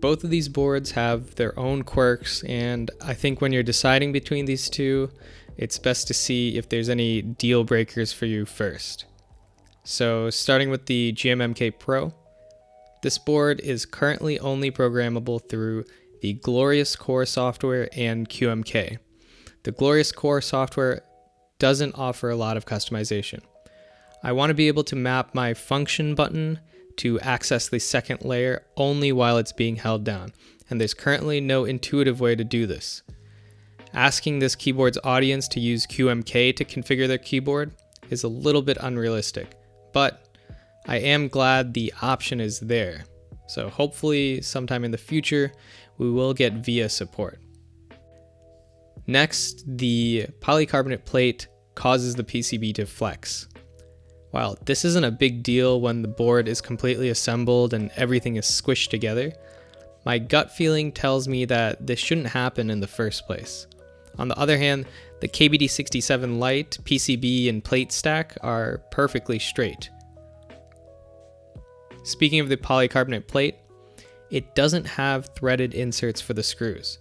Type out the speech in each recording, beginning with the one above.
Both of these boards have their own quirks, and I think when you're deciding between these two, it's best to see if there's any deal breakers for you first. So starting with the GMMK Pro, this board is currently only programmable through the Glorious Core software and QMK. The Glorious Core software doesn't offer a lot of customization. I want to be able to map my function button to access the second layer only while it's being held down, and there's currently no intuitive way to do this. Asking this keyboard's audience to use QMK to configure their keyboard is a little bit unrealistic, but I am glad the option is there. So hopefully sometime in the future we will get VIA support. Next, the polycarbonate plate causes the PCB to flex. While this isn't a big deal when the board is completely assembled and everything is squished together, my gut feeling tells me that this shouldn't happen in the first place. On the other hand, the KBD67 Lite PCB and plate stack are perfectly straight. Speaking of the polycarbonate plate, it doesn't have threaded inserts for the screws.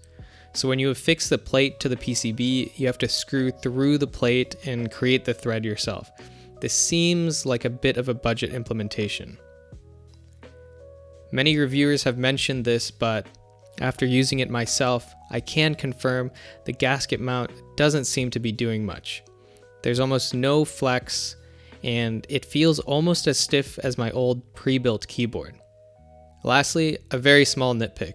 So when you affix the plate to the PCB, you have to screw through the plate and create the thread yourself. This seems like a bit of a budget implementation. Many reviewers have mentioned this, but after using it myself, I can confirm the gasket mount doesn't seem to be doing much. There's almost no flex, and it feels almost as stiff as my old pre-built keyboard. Lastly, a very small nitpick.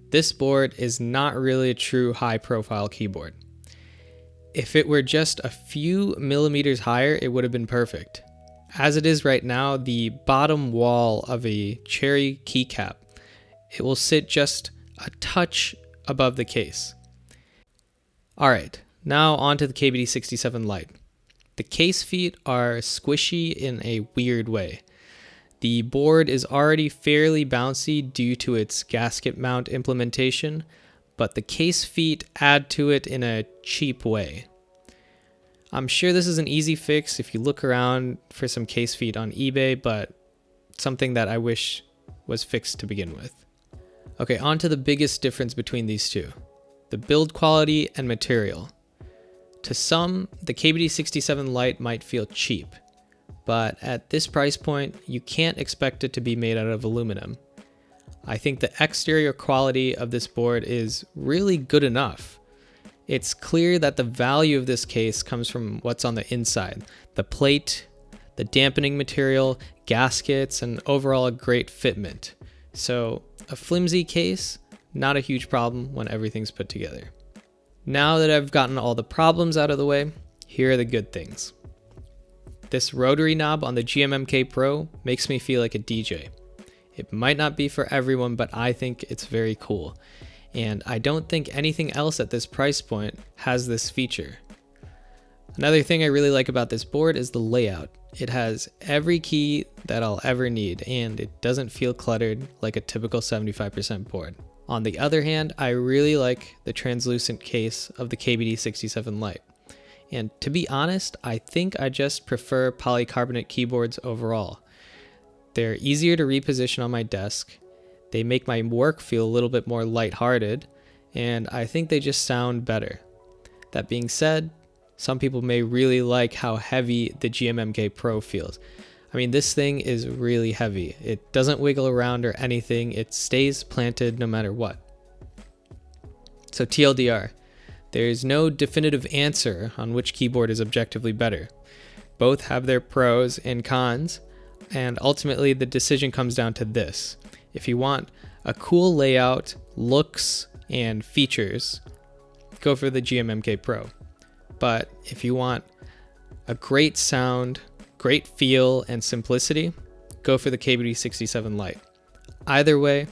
This board is not really a true high-profile keyboard. If it were just a few millimeters higher, it would have been perfect. As it is right now, the bottom wall of a cherry keycap, it will sit just a touch above the case. Alright, now onto the KBD67 Lite. The case feet are squishy in a weird way. The board is already fairly bouncy due to its gasket mount implementation, but the case feet add to it in a cheap way. I'm sure this is an easy fix if you look around for some case feet on eBay, but something that I wish was fixed to begin with. Okay, on to the biggest difference between these two, the build quality and material. To some, the KBD67 Lite might feel cheap, but at this price point, you can't expect it to be made out of aluminum. I think the exterior quality of this board is really good enough. It's clear that the value of this case comes from what's on the inside, the plate, the dampening material, gaskets, and overall a great fitment. So a flimsy case, not a huge problem when everything's put together. Now that I've gotten all the problems out of the way, here are the good things. This rotary knob on the GMMK Pro makes me feel like a DJ. It might not be for everyone, but I think it's very cool. And I don't think anything else at this price point has this feature. Another thing I really like about this board is the layout. It has every key that I'll ever need, and it doesn't feel cluttered like a typical 75% board. On the other hand, I really like the translucent case of the KBD67 Lite. And to be honest, I think I just prefer polycarbonate keyboards overall. They're easier to reposition on my desk, they make my work feel a little bit more lighthearted, and I think they just sound better. That being said, some people may really like how heavy the GMMK Pro feels. I mean, this thing is really heavy. It doesn't wiggle around or anything, it stays planted no matter what. So TLDR, there's no definitive answer on which keyboard is objectively better. Both have their pros and cons, and ultimately the decision comes down to this. If you want a cool layout, looks, and features, go for the GMMK Pro. But if you want a great sound, great feel, and simplicity, go for the KBD67 Lite. Either way,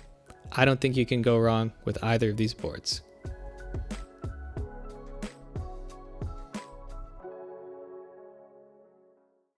I don't think you can go wrong with either of these boards.